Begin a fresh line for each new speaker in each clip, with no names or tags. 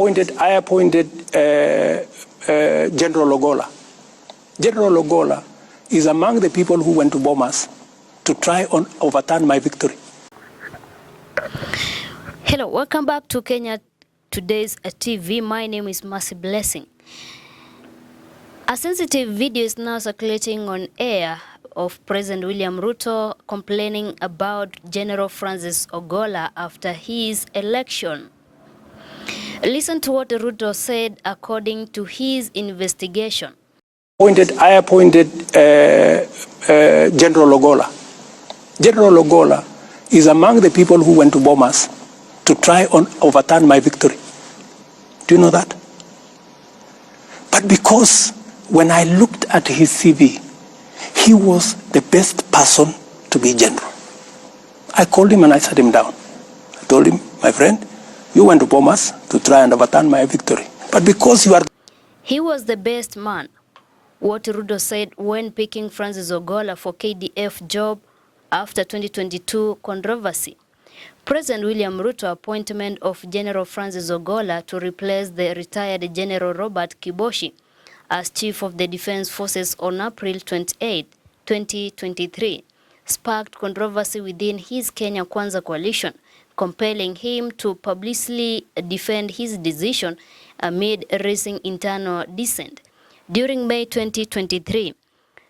I appointed General Ogola. General Ogola is among the people who went to Bomas to try and overturn my victory.
Hello, welcome back to Kenya Today's TV. My name is Mercy Blessing. A sensitive video is now circulating on air of President William Ruto complaining about General Francis Ogola after his election. Listen to what Ruto said according to his investigation.
I appointed General Ogola. General Ogola is among the people who went to Bomas to try and overturn my victory. Do you know that? But because when I looked at his CV, he was the best person to be general. I called him and I sat him down. I told him, my friend, you went to Bomas to try and overturn my victory. But because you are...
He was the best man. What Ruto said when picking Francis Ogola for KDF job after 2022 controversy. President William Ruto appointment of General Francis Ogola to replace the retired General Robert Kiboshi as Chief of the Defense Forces on April 28, 2023, sparked controversy within his Kenya Kwanza coalition, compelling him to publicly defend his decision amid rising internal dissent. During May 2023,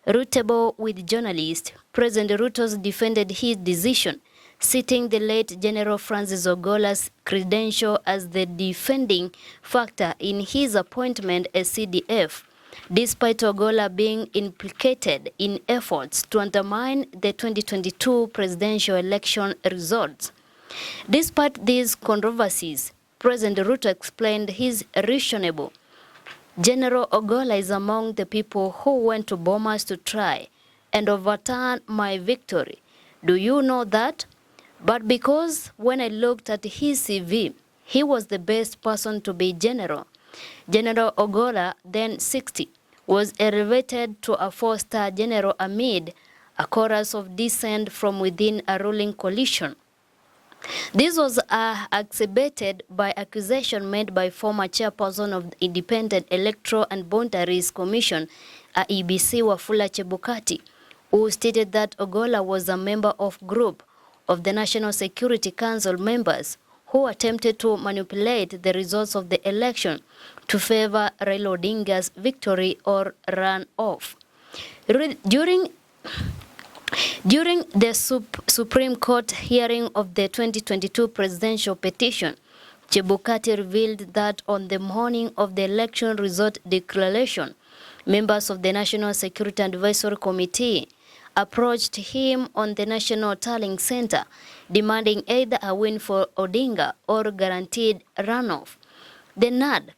rootable with journalists, President Ruto defended his decision, citing the late General Francis Ogola's credential as the defending factor in his appointment as CDF, despite Ogola being implicated in efforts to undermine the 2022 presidential election results. Despite these controversies, President Ruto explained his reasonable. General Ogola is among the people who went to Bomas to try and overturn my victory. Do you know that? But because when I looked at his CV, he was the best person to be general. General Ogola, then 60, was elevated to a 4-star general amid a chorus of dissent from within a ruling coalition. This was exacerbated by accusation made by former chairperson of the Independent Electoral and Boundaries Commission, IEBC, Wafula Chebukati, who stated that Ogola was a member of group of the National Security Council members who attempted to manipulate the results of the election to favor Raila Odinga's victory or run-off. During the Supreme Court hearing of the 2022 presidential petition, Chebukati revealed that on the morning of the election result declaration, members of the National Security Advisory Committee approached him on the National Tallying Center, demanding either a win for Odinga or guaranteed runoff. The NAD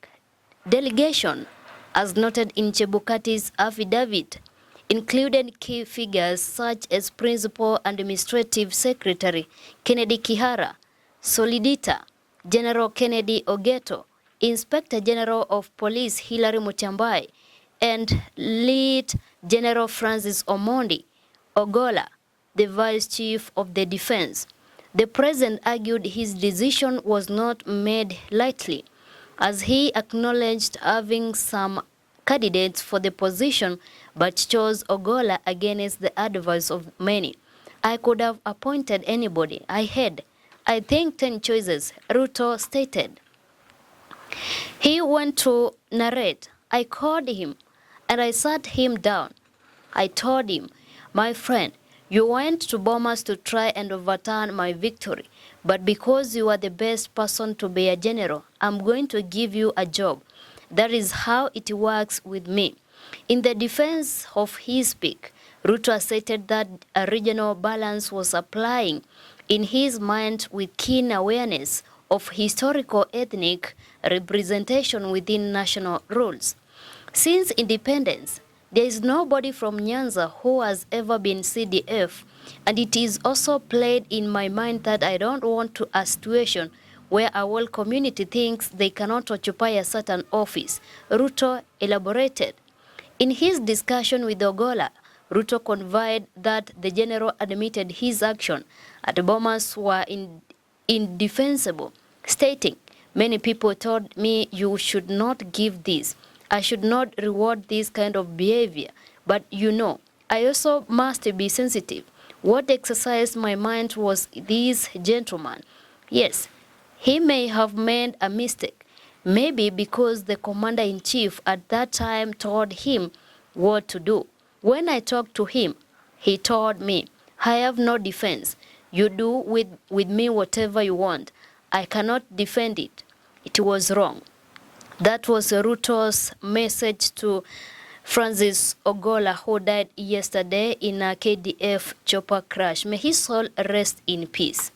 delegation, as noted in Chebukati's affidavit, included key figures such as Principal Administrative Secretary Kennedy Kihara, Solidita, General Kennedy Ogeto, Inspector General of Police Hilary Mutyambai, and Lt. General Francis Omondi Ogola, the Vice Chief of the Defense. The President argued his decision was not made lightly, as he acknowledged having some candidates for the position but chose Ogola against the advice of many. I could have appointed anybody I had. I think 10 choices, Ruto stated. He went to narrate. I called him and I sat him down. I told him, my friend, you went to Bomas to try and overturn my victory, but because you are the best person to be a general, I'm going to give you a job. That is how it works with me. In the defense of his pick, Ruto stated that a regional balance was applying in his mind with keen awareness of historical ethnic representation within national rules. Since independence, there is nobody from Nyanza who has ever been CDF, and it is also played in my mind that I don't want to a situation where a whole community thinks they cannot occupy a certain office, Ruto elaborated. In his discussion with Ogola, Ruto confided that the general admitted his action at Bomas were indefensible, stating, Many people told me you should not give this. I should not reward this kind of behavior. But you know, I also must be sensitive. What exercised my mind was this gentleman. Yes, he may have made a mistake. Maybe because the commander-in-chief at that time told him what to do. When I talked to him, he told me, I have no defense. You do with me whatever you want. I cannot defend it. It was wrong. That was Ruto's message to Francis Ogola, who died yesterday in a KDF chopper crash. May his soul rest in peace.